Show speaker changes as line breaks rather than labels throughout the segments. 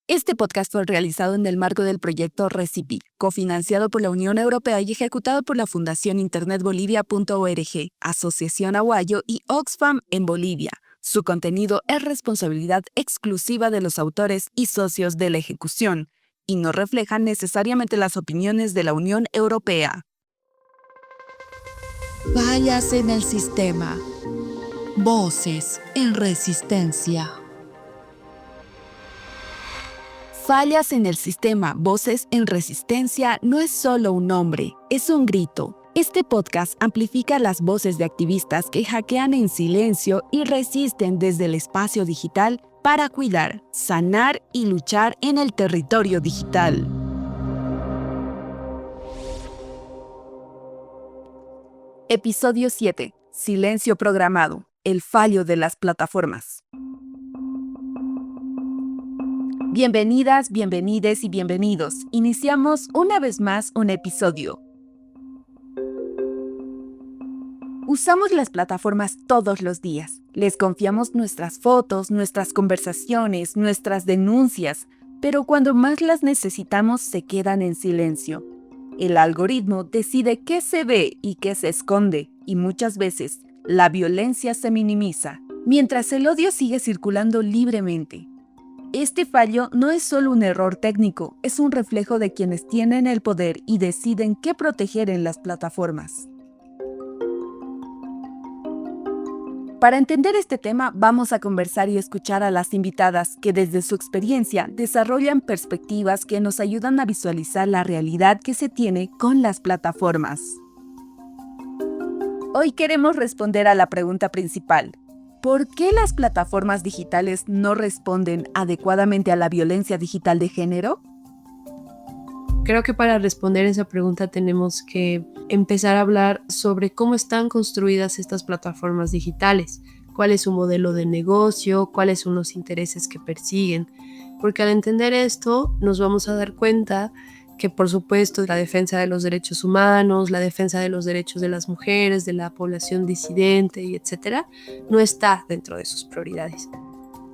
Este podcast fue realizado en el marco del proyecto Recipi, cofinanciado por la Unión Europea y ejecutado por la Fundación internetbolivia.org, Asociación Aguayo y Oxfam en Bolivia. Su contenido es responsabilidad exclusiva de los autores y socios de la ejecución, y no refleja necesariamente las opiniones de la Unión Europea.
Fallas en el sistema. Voces en resistencia.
Fallas en el sistema, voces en resistencia no es solo un nombre, es un grito. Este podcast amplifica las voces de activistas que hackean en silencio y resisten desde el espacio digital para cuidar, sanar y luchar en el territorio digital. Episodio 7. Silencio programado. El fallo de las plataformas. Bienvenidas, bienvenides y bienvenidos. Iniciamos una vez más un episodio. Usamos las plataformas todos los días. Les confiamos nuestras fotos, nuestras conversaciones, nuestras denuncias, pero cuando más las necesitamos se quedan en silencio. El algoritmo decide qué se ve y qué se esconde, y muchas veces la violencia se minimiza, mientras el odio sigue circulando libremente. Este fallo no es solo un error técnico, es un reflejo de quienes tienen el poder y deciden qué proteger en las plataformas. Para entender este tema, vamos a conversar y escuchar a las invitadas que desde su experiencia desarrollan perspectivas que nos ayudan a visualizar la realidad que se tiene con las plataformas. Hoy queremos responder a la pregunta principal. ¿Por qué las plataformas digitales no responden adecuadamente a la violencia digital de género?
Creo que para responder esa pregunta tenemos que empezar a hablar sobre cómo están construidas estas plataformas digitales, cuál es su modelo de negocio, cuáles son los intereses que persiguen. Porque al entender esto nos vamos a dar cuenta que, por supuesto, la defensa de los derechos humanos, la defensa de los derechos de las mujeres, de la población disidente y etcétera, no está dentro de sus prioridades.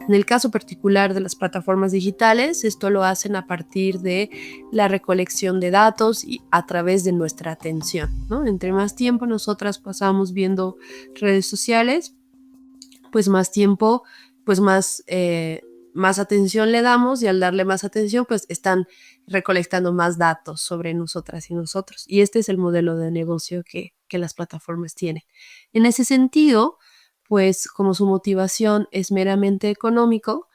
En el caso particular de las plataformas digitales, esto lo hacen a partir de la recolección de datos y a través de nuestra atención, ¿no? Entre más tiempo nosotras pasamos viendo redes sociales, pues más tiempo, pues más atención le damos, y al darle más atención, pues están recolectando más datos sobre nosotras y nosotros. Y este es el modelo de negocio que las plataformas tienen. En ese sentido, pues como su motivación es meramente económico.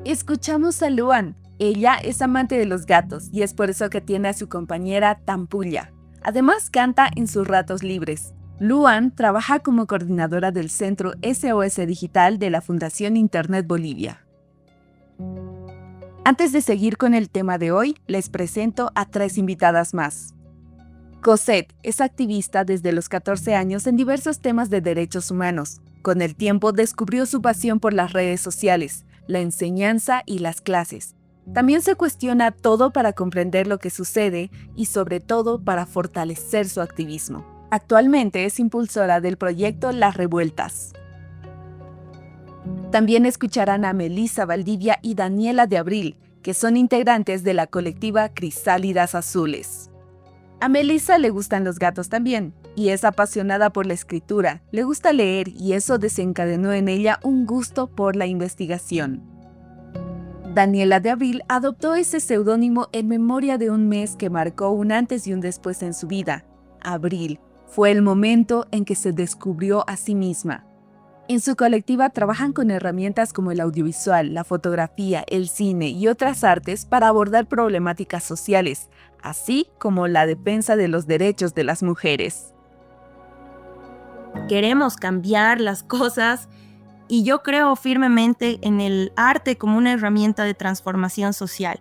Escuchamos a Luan. Ella es amante de los gatos y es por eso que tiene a su compañera Tampulla. Además canta en sus ratos libres. Luan trabaja como coordinadora del Centro SOS Digital de la Fundación Internet Bolivia. Antes de seguir con el tema de hoy, les presento a 3 invitadas más. Cosette es activista desde los 14 años en diversos temas de derechos humanos. Con el tiempo descubrió su pasión por las redes sociales, la enseñanza y las clases. También se cuestiona todo para comprender lo que sucede y sobre todo para fortalecer su activismo. Actualmente es impulsora del proyecto Las Revueltas. También escucharán a Melissa Valdivia y Daniela de Abril, que son integrantes de la colectiva Crisálidas Azules. A Melissa le gustan los gatos también, y es apasionada por la escritura, le gusta leer y eso desencadenó en ella un gusto por la investigación. Daniela de Abril adoptó ese seudónimo en memoria de un mes que marcó un antes y un después en su vida. Abril fue el momento en que se descubrió a sí misma. En su colectiva trabajan con herramientas como el audiovisual, la fotografía, el cine y otras artes para abordar problemáticas sociales, así como la defensa de los derechos de las mujeres.
Queremos cambiar las cosas y yo creo firmemente en el arte como una herramienta de transformación social.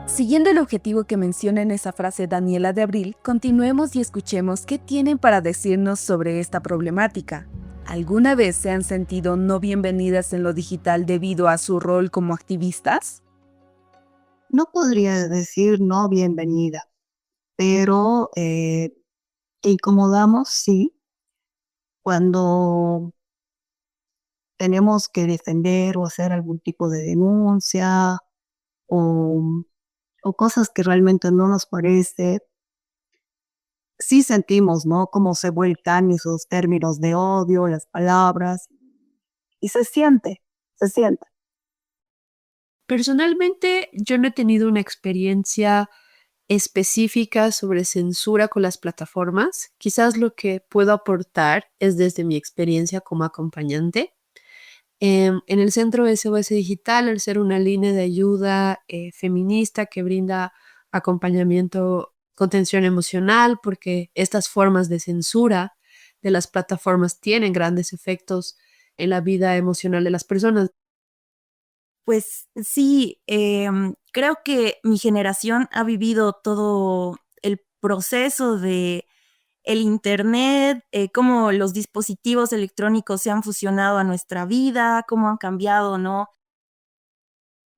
Siguiendo el objetivo que menciona en esa frase Daniela de Abril, continuemos y escuchemos qué tienen para decirnos sobre esta problemática. ¿Alguna vez se han sentido no bienvenidas en lo digital debido a su rol como activistas?
No podría decir no bienvenida, pero incomodamos, sí, cuando tenemos que defender o hacer algún tipo de denuncia o, o cosas que realmente no nos parece. Sí sentimos, ¿no? Cómo se vuelcan esos términos de odio, las palabras, y se siente.
Personalmente, yo no he tenido una experiencia específica sobre censura con las plataformas. Quizás lo que puedo aportar es desde mi experiencia como acompañante. En el Centro SOS Digital, al ser una línea de ayuda feminista que brinda acompañamiento, contención emocional, porque estas formas de censura de las plataformas tienen grandes efectos en la vida emocional de las personas.
Pues sí, creo que mi generación ha vivido todo el proceso de el internet, cómo los dispositivos electrónicos se han fusionado a nuestra vida, cómo han cambiado, ¿no?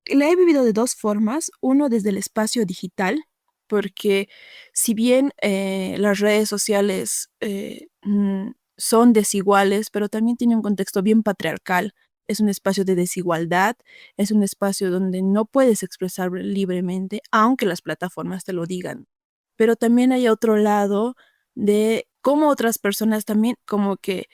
La he vivido de dos formas. Uno, desde el espacio digital, porque si bien las redes sociales son desiguales, pero también tiene un contexto bien patriarcal. Es un espacio de desigualdad, es un espacio donde no puedes expresar libremente, aunque las plataformas te lo digan. Pero también hay otro lado de cómo otras personas también como que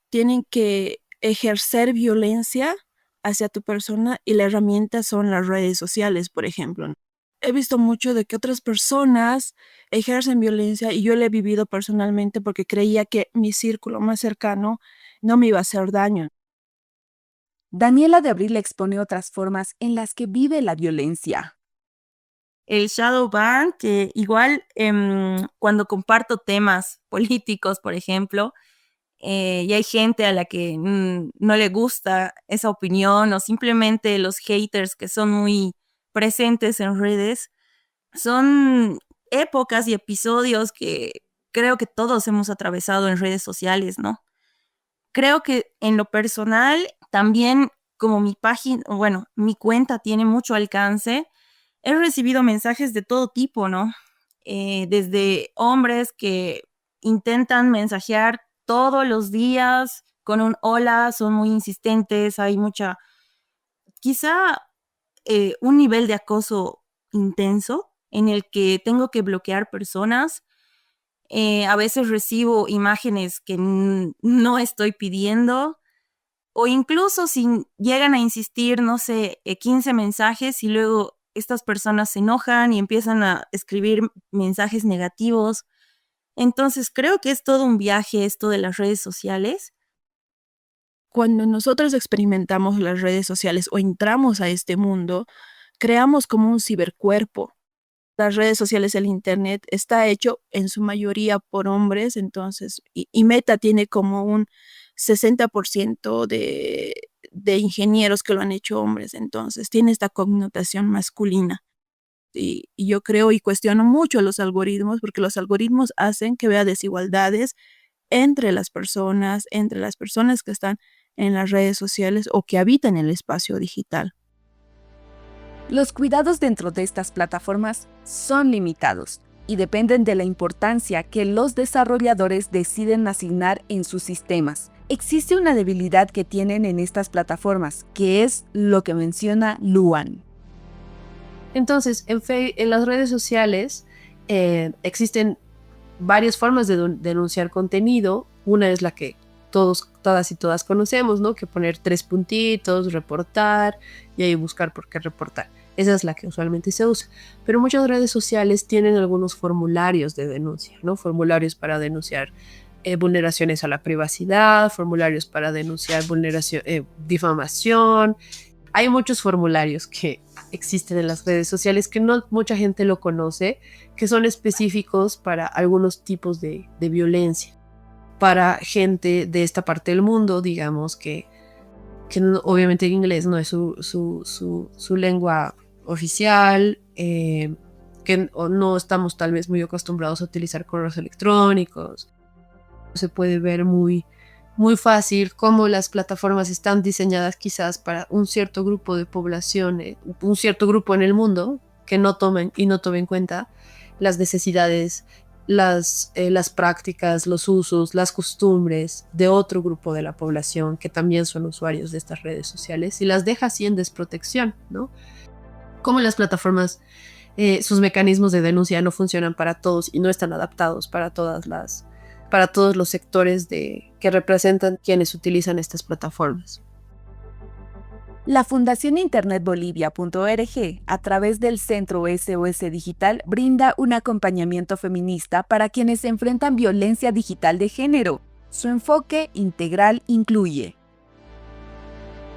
tienen que ejercer violencia hacia tu persona y la herramienta son las redes sociales, por ejemplo. He visto mucho de que otras personas ejercen violencia y yo la he vivido personalmente porque creía que mi círculo más cercano no me iba a hacer daño.
Daniela de Abril expone otras formas en las que vive la violencia.
El shadow ban, que igual cuando comparto temas políticos, por ejemplo, y hay gente a la que no le gusta esa opinión o simplemente los haters que son muy presentes en redes, son épocas y episodios que creo que todos hemos atravesado en redes sociales, ¿no? Creo que en lo personal también como mi página, bueno, mi cuenta tiene mucho alcance, he recibido mensajes de todo tipo, ¿no? Desde hombres que intentan mensajear todos los días con un hola, son muy insistentes, hay mucha, quizá un nivel de acoso intenso en el que tengo que bloquear personas. A veces recibo imágenes que no estoy pidiendo o incluso si llegan a insistir, no sé, 15 mensajes y luego estas personas se enojan y empiezan a escribir mensajes negativos. Entonces creo que es todo un viaje esto de las redes sociales.
Cuando nosotros experimentamos las redes sociales o entramos a este mundo, creamos como un cibercuerpo. Las redes sociales, el internet, está hecho en su mayoría por hombres, entonces, y Meta tiene como un 60% de ingenieros que lo han hecho hombres, entonces tiene esta connotación masculina. Y yo creo y cuestiono mucho los algoritmos, porque los algoritmos hacen que vea desigualdades entre las personas que están en las redes sociales o que habitan el espacio digital.
Los cuidados dentro de estas plataformas son limitados y dependen de la importancia que los desarrolladores deciden asignar en sus sistemas. Existe una debilidad que tienen en estas plataformas, que es lo que menciona Luan.
Entonces, en las redes sociales existen varias formas de denunciar contenido. Una es la que todas y todas conocemos, ¿no? Que poner 3 puntitos, reportar y ahí buscar por qué reportar. Esa es la que usualmente se usa. Pero muchas redes sociales tienen algunos formularios de denuncia, ¿no? Formularios para denunciar vulneraciones a la privacidad, formularios para denunciar difamación. Hay muchos formularios que existen en las redes sociales que no mucha gente lo conoce, que son específicos para algunos tipos de violencia. Para gente de esta parte del mundo, digamos, que obviamente el inglés no es su lengua oficial, que no estamos tal vez muy acostumbrados a utilizar correos electrónicos. Se puede ver muy fácil cómo las plataformas están diseñadas quizás para un cierto grupo de población, un cierto grupo en el mundo que no tomen en cuenta las necesidades las prácticas, los usos, las costumbres de otro grupo de la población que también son usuarios de estas redes sociales y las deja así en desprotección, ¿no? Como las plataformas, sus mecanismos de denuncia no funcionan para todos y no están adaptados para todos los sectores que representan quienes utilizan estas plataformas.
La Fundación InternetBolivia.org, a través del Centro SOS Digital, brinda un acompañamiento feminista para quienes enfrentan violencia digital de género. Su enfoque integral incluye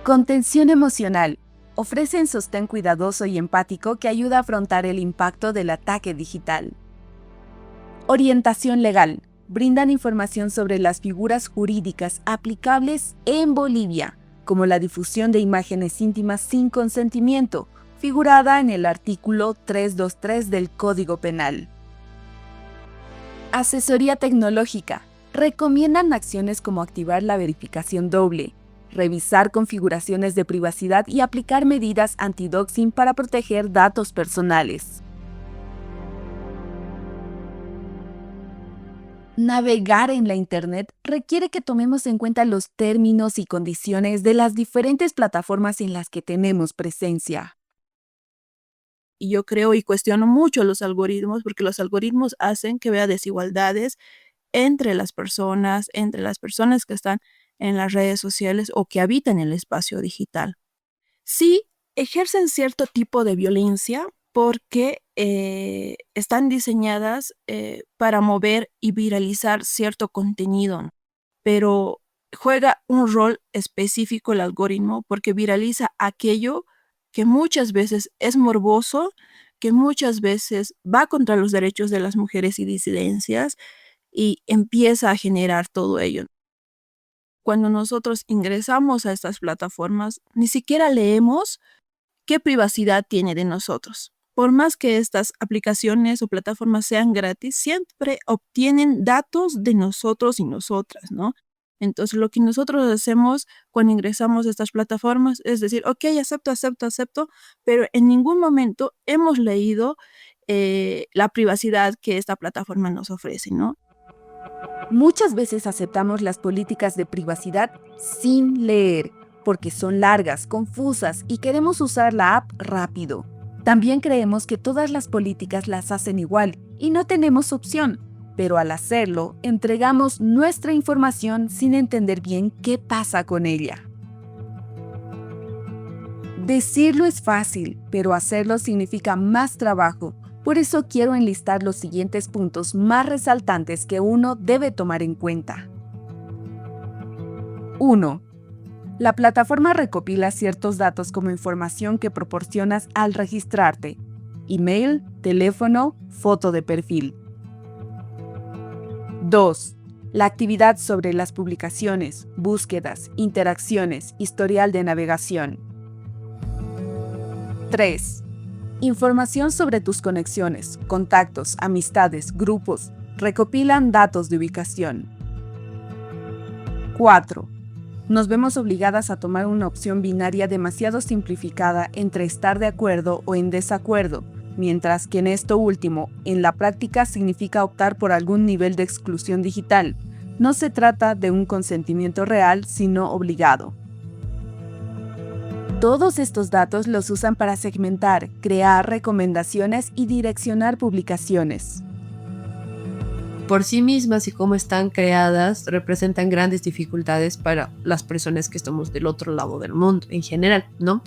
contención emocional. Ofrecen sostén cuidadoso y empático que ayuda a afrontar el impacto del ataque digital. Orientación legal. Brindan información sobre las figuras jurídicas aplicables en Bolivia, como la difusión de imágenes íntimas sin consentimiento, figurada en el artículo 323 del Código Penal. Asesoría tecnológica. Recomiendan acciones como activar la verificación doble, revisar configuraciones de privacidad y aplicar medidas anti-doxing para proteger datos personales. Navegar en la Internet requiere que tomemos en cuenta los términos y condiciones de las diferentes plataformas en las que tenemos presencia.
Y yo creo y cuestiono mucho los algoritmos porque los algoritmos hacen que vea desigualdades entre las personas que están en las redes sociales o que habitan el espacio digital. Sí, ejercen cierto tipo de violencia porque están diseñadas para mover y viralizar cierto contenido, pero juega un rol específico el algoritmo porque viraliza aquello que muchas veces es morboso, que muchas veces va contra los derechos de las mujeres y disidencias y empieza a generar todo ello. Cuando nosotros ingresamos a estas plataformas, ni siquiera leemos qué privacidad tiene de nosotros. Por más que estas aplicaciones o plataformas sean gratis, siempre obtienen datos de nosotros y nosotras, ¿no? Entonces, lo que nosotros hacemos cuando ingresamos a estas plataformas es decir, ok, acepto, pero en ningún momento hemos leído la privacidad que esta plataforma nos ofrece, ¿no?
Muchas veces aceptamos las políticas de privacidad sin leer, porque son largas, confusas y queremos usar la app rápido. También creemos que todas las políticas las hacen igual y no tenemos opción, pero al hacerlo, entregamos nuestra información sin entender bien qué pasa con ella. Decirlo es fácil, pero hacerlo significa más trabajo. Por eso quiero enlistar los siguientes puntos más resaltantes que uno debe tomar en cuenta. 1. La plataforma recopila ciertos datos como información que proporcionas al registrarte: email, teléfono, foto de perfil. 2. La actividad sobre las publicaciones, búsquedas, interacciones, historial de navegación. 3. Información sobre tus conexiones, contactos, amistades, grupos. Recopilan datos de ubicación. 4. Nos vemos obligadas a tomar una opción binaria demasiado simplificada entre estar de acuerdo o en desacuerdo, mientras que en esto último, en la práctica significa optar por algún nivel de exclusión digital. No se trata de un consentimiento real, sino obligado. Todos estos datos los usan para segmentar, crear recomendaciones y direccionar publicaciones.
Por sí mismas y cómo están creadas, representan grandes dificultades para las personas que estamos del otro lado del mundo en general, ¿no?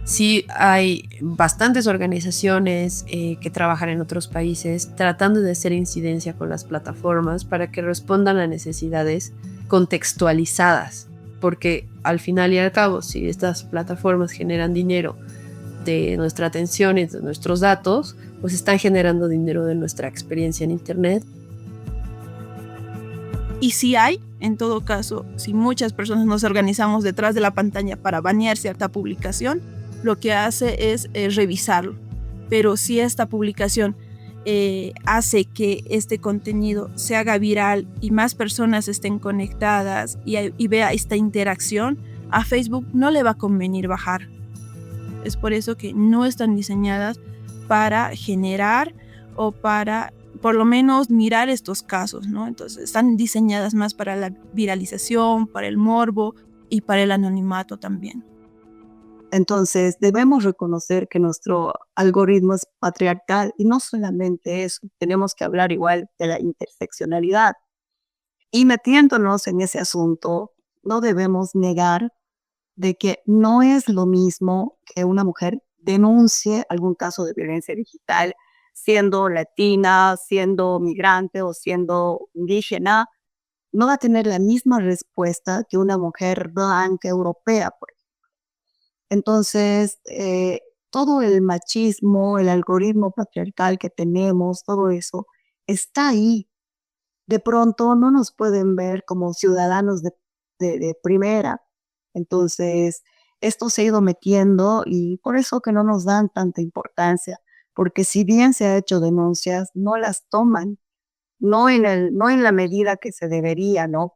Sí hay bastantes organizaciones que trabajan en otros países tratando de hacer incidencia con las plataformas para que respondan a necesidades contextualizadas, porque al final y al cabo, si estas plataformas generan dinero de nuestra atención y de nuestros datos, pues están generando dinero de nuestra experiencia en Internet.
Y si hay, en todo caso, si muchas personas nos organizamos detrás de la pantalla para banear cierta publicación, lo que hace es revisarlo. Pero si esta publicación hace que este contenido se haga viral y más personas estén conectadas y vea esta interacción, a Facebook no le va a convenir bajar. Es por eso que no están diseñadas para generar o para por lo menos mirar estos casos, ¿no? Entonces están diseñadas más para la viralización, para el morbo y para el anonimato también.
Entonces, debemos reconocer que nuestro algoritmo es patriarcal y no solamente eso, tenemos que hablar igual de la interseccionalidad. Y metiéndonos en ese asunto, no debemos negar de que no es lo mismo que una mujer denuncie algún caso de violencia digital, siendo latina, siendo migrante o siendo indígena, no va a tener la misma respuesta que una mujer blanca europea, por ejemplo. Entonces, todo el machismo, el algoritmo patriarcal que tenemos, todo eso está ahí. De pronto no nos pueden ver como ciudadanos de primera. Entonces, esto se ha ido metiendo y por eso que no nos dan tanta importancia, porque si bien se ha hecho denuncias, no las toman, no en la medida que se debería, ¿no?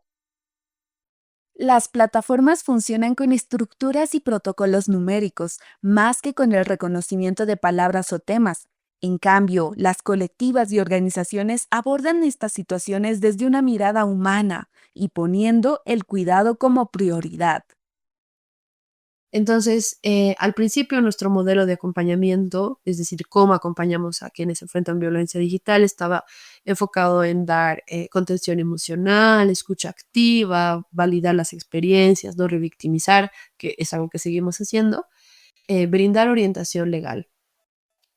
Las plataformas funcionan con estructuras y protocolos numéricos, más que con el reconocimiento de palabras o temas. En cambio, las colectivas y organizaciones abordan estas situaciones desde una mirada humana y poniendo el cuidado como prioridad.
Entonces, al principio nuestro modelo de acompañamiento, es decir, cómo acompañamos a quienes se enfrentan violencia digital, estaba enfocado en dar contención emocional, escucha activa, validar las experiencias, no revictimizar, que es algo que seguimos haciendo, brindar orientación legal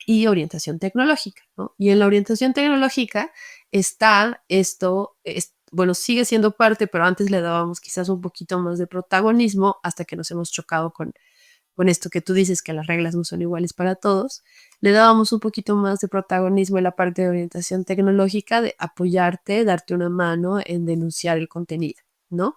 y orientación tecnológica, ¿no? Y en la orientación tecnológica está esto, bueno, sigue siendo parte, pero antes le dábamos quizás un poquito más de protagonismo hasta que nos hemos chocado con esto que tú dices, que las reglas no son iguales para todos. Le dábamos un poquito más de protagonismo en la parte de orientación tecnológica, de apoyarte, darte una mano en denunciar el contenido, ¿no?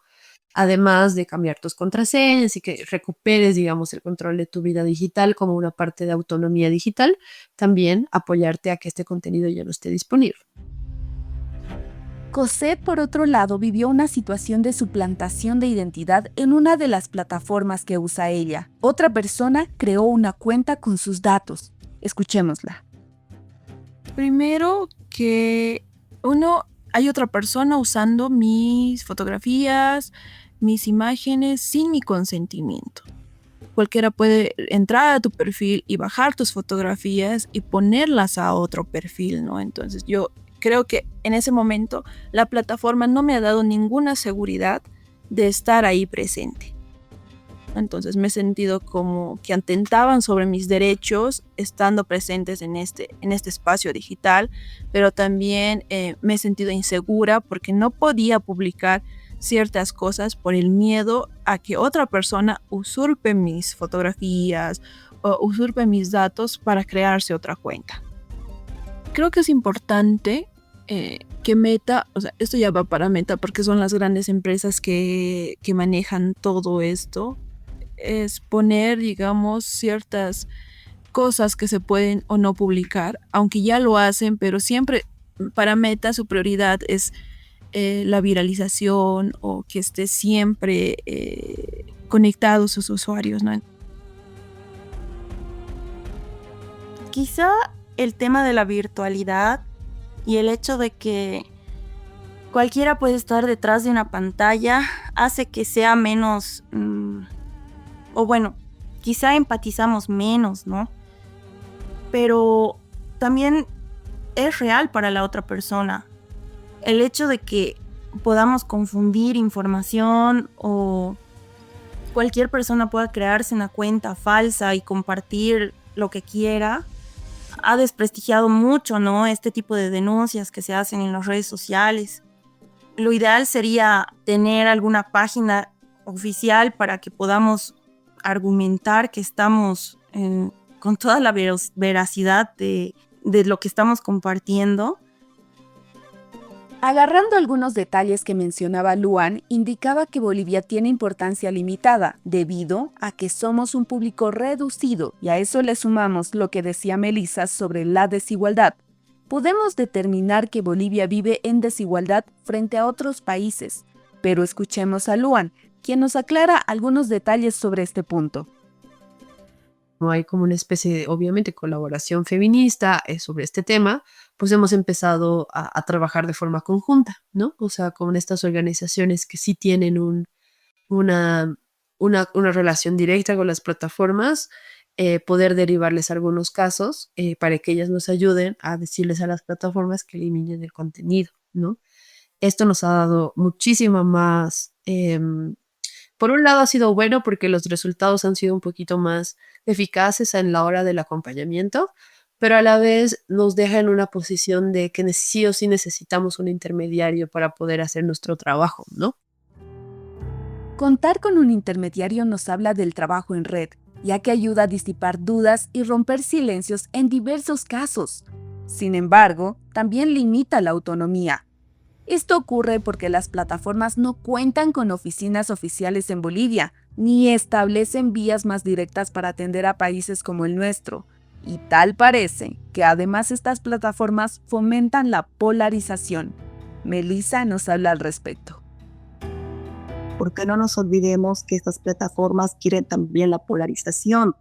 Además de cambiar tus contraseñas y que recuperes, digamos, el control de tu vida digital como una parte de autonomía digital, también apoyarte a que este contenido ya no esté disponible.
Cosette, por otro lado, vivió una situación de suplantación de identidad en una de las plataformas que usa ella. Otra persona creó una cuenta con sus datos. Escuchémosla.
Primero que hay otra persona usando mis fotografías, mis imágenes sin mi consentimiento. Cualquiera puede entrar a tu perfil y bajar tus fotografías y ponerlas a otro perfil, ¿no? Entonces yo creo que en ese momento la plataforma no me ha dado ninguna seguridad de estar ahí presente. Entonces me he sentido como que atentaban sobre mis derechos estando presentes en este espacio digital, pero también me he sentido insegura porque no podía publicar ciertas cosas por el miedo a que otra persona usurpe mis fotografías o usurpe mis datos para crearse otra cuenta. Creo que es importante que Meta, o sea, esto ya va para Meta porque son las grandes empresas que manejan todo esto, es poner, digamos, ciertas cosas que se pueden o no publicar, aunque ya lo hacen, pero siempre para Meta su prioridad es la viralización o que esté siempre conectados sus usuarios, ¿no?
Quizá el tema de la virtualidad y el hecho de que cualquiera puede estar detrás de una pantalla hace que sea menos, o bueno, quizá empatizamos menos, ¿no? Pero también es real para la otra persona. El hecho de que podamos confundir información o cualquier persona pueda crearse una cuenta falsa y compartir lo que quiera, ha desprestigiado mucho, ¿no? Este tipo de denuncias que se hacen en las redes sociales. Lo ideal sería tener alguna página oficial para que podamos argumentar que estamos con toda la veracidad de lo que estamos compartiendo.
Agarrando algunos detalles que mencionaba Luan, indicaba que Bolivia tiene importancia limitada, debido a que somos un público reducido, y a eso le sumamos lo que decía Melissa sobre la desigualdad. Podemos determinar que Bolivia vive en desigualdad frente a otros países, pero escuchemos a Luan, quien nos aclara algunos detalles sobre este punto.
no hay como una especie de, obviamente, colaboración feminista sobre este tema, pues hemos empezado a trabajar de forma conjunta, ¿no? O sea, con estas organizaciones que sí tienen una, una relación directa con las plataformas, poder derivarles algunos casos para que ellas nos ayuden a decirles a las plataformas que eliminen el contenido, ¿no? Esto nos ha dado muchísima más... por un lado ha sido bueno porque los resultados han sido un poquito más eficaces en la hora del acompañamiento, pero a la vez nos deja en una posición de que sí o sí necesitamos un intermediario para poder hacer nuestro trabajo, ¿no?
Contar con un intermediario nos habla del trabajo en red, ya que ayuda a disipar dudas y romper silencios en diversos casos. Sin embargo, también limita la autonomía. Esto ocurre porque las plataformas no cuentan con oficinas oficiales en Bolivia, ni establecen vías más directas para atender a países como el nuestro. Y tal parece que además estas plataformas fomentan la polarización. Melissa nos habla al respecto.
Porque no nos olvidemos que estas plataformas quieren también la polarización.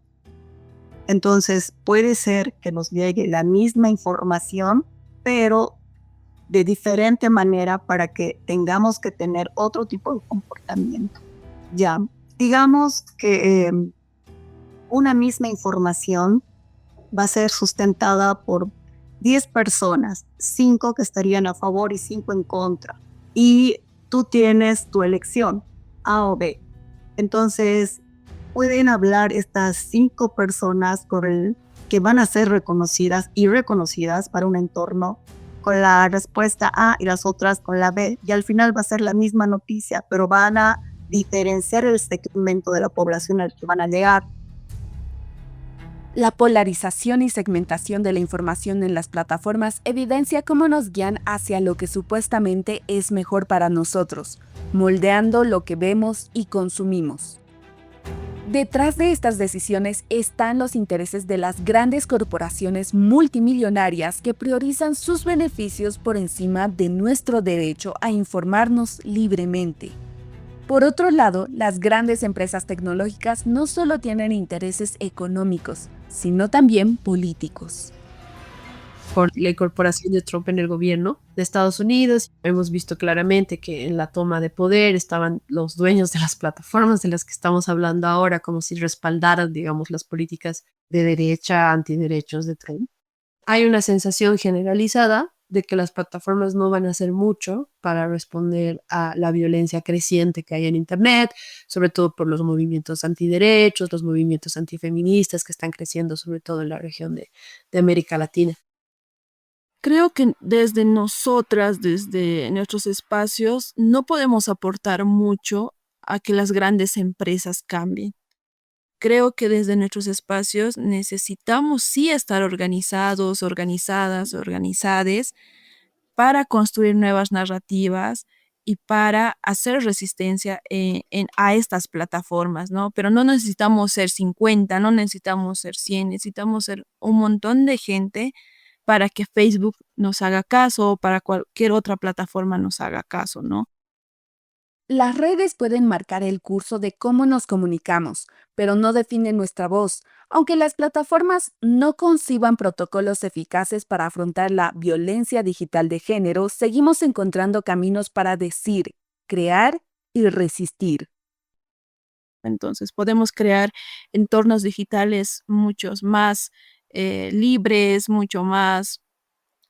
Entonces puede ser que nos llegue la misma información, pero de diferente manera para que tengamos que tener otro tipo de comportamiento. Ya, digamos que una misma información va a ser sustentada por 10 personas, 5 que estarían a favor y 5 en contra. Y tú tienes tu elección, A o B. Entonces, pueden hablar estas 5 personas que van a ser reconocidas y reconocidas para un entorno con la respuesta A y las otras con la B, y al final va a ser la misma noticia, pero van a diferenciar el segmento de la población al que van a llegar.
La polarización y segmentación de la información en las plataformas evidencia cómo nos guían hacia lo que supuestamente es mejor para nosotros, moldeando lo que vemos y consumimos. Detrás de estas decisiones están los intereses de las grandes corporaciones multimillonarias que priorizan sus beneficios por encima de nuestro derecho a informarnos libremente. Por otro lado, las grandes empresas tecnológicas no solo tienen intereses económicos, sino también políticos.
Por la incorporación de Trump en el gobierno de Estados Unidos, hemos visto claramente que en la toma de poder estaban los dueños de las plataformas de las que estamos hablando ahora, como si respaldaran, digamos, las políticas de derecha, antiderechos de Trump. Hay una sensación generalizada de que las plataformas no van a hacer mucho para responder a la violencia creciente que hay en Internet, sobre todo por los movimientos antiderechos, los movimientos antifeministas que están creciendo, sobre todo en la región de América Latina.
Creo que desde nosotras, desde nuestros espacios, no podemos aportar mucho a que las grandes empresas cambien. Creo que desde nuestros espacios necesitamos sí estar organizados, organizadas, organizades para construir nuevas narrativas y para hacer resistencia a estas plataformas, ¿no? Pero no necesitamos ser 50, no necesitamos ser 100, necesitamos ser un montón de gente para que Facebook nos haga caso o para cualquier otra plataforma nos haga caso, ¿no?
Las redes pueden marcar el curso de cómo nos comunicamos, pero no definen nuestra voz. Aunque las plataformas no conciban protocolos eficaces para afrontar la violencia digital de género, seguimos encontrando caminos para decir, crear y resistir.
Entonces podemos crear entornos digitales muchos más libres, mucho más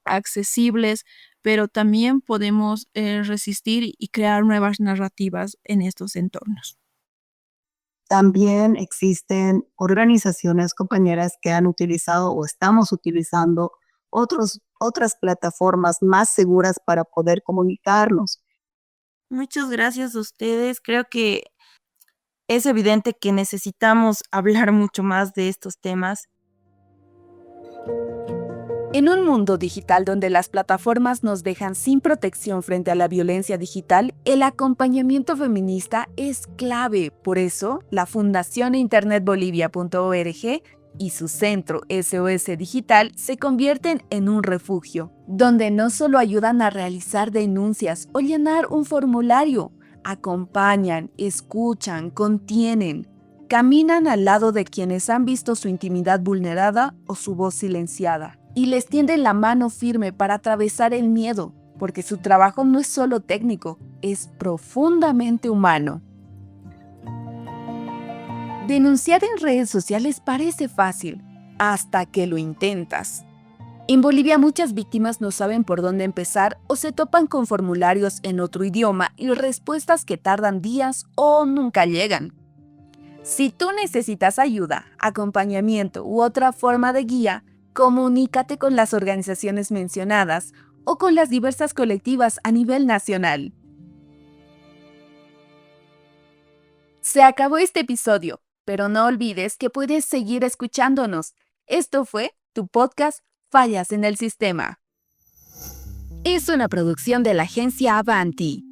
accesibles, pero también podemos resistir y crear nuevas narrativas en estos entornos.
También existen organizaciones compañeras que han utilizado o estamos utilizando otras plataformas más seguras para poder comunicarnos.
Muchas gracias a ustedes. Creo que es evidente que necesitamos hablar mucho más de estos temas.
En un mundo digital donde las plataformas nos dejan sin protección frente a la violencia digital, el acompañamiento feminista es clave. Por eso, la Fundación internetbolivia.org y su centro SOS Digital se convierten en un refugio, donde no solo ayudan a realizar denuncias o llenar un formulario, acompañan, escuchan, contienen. Caminan al lado de quienes han visto su intimidad vulnerada o su voz silenciada, y les tienden la mano firme para atravesar el miedo, porque su trabajo no es solo técnico, es profundamente humano. Denunciar en redes sociales parece fácil, hasta que lo intentas. En Bolivia muchas víctimas no saben por dónde empezar o se topan con formularios en otro idioma y respuestas que tardan días o nunca llegan. Si tú necesitas ayuda, acompañamiento u otra forma de guía, comunícate con las organizaciones mencionadas o con las diversas colectivas a nivel nacional. Se acabó este episodio, pero no olvides que puedes seguir escuchándonos. Esto fue tu podcast Fallas en el Sistema. Es una producción de la agencia Avanti.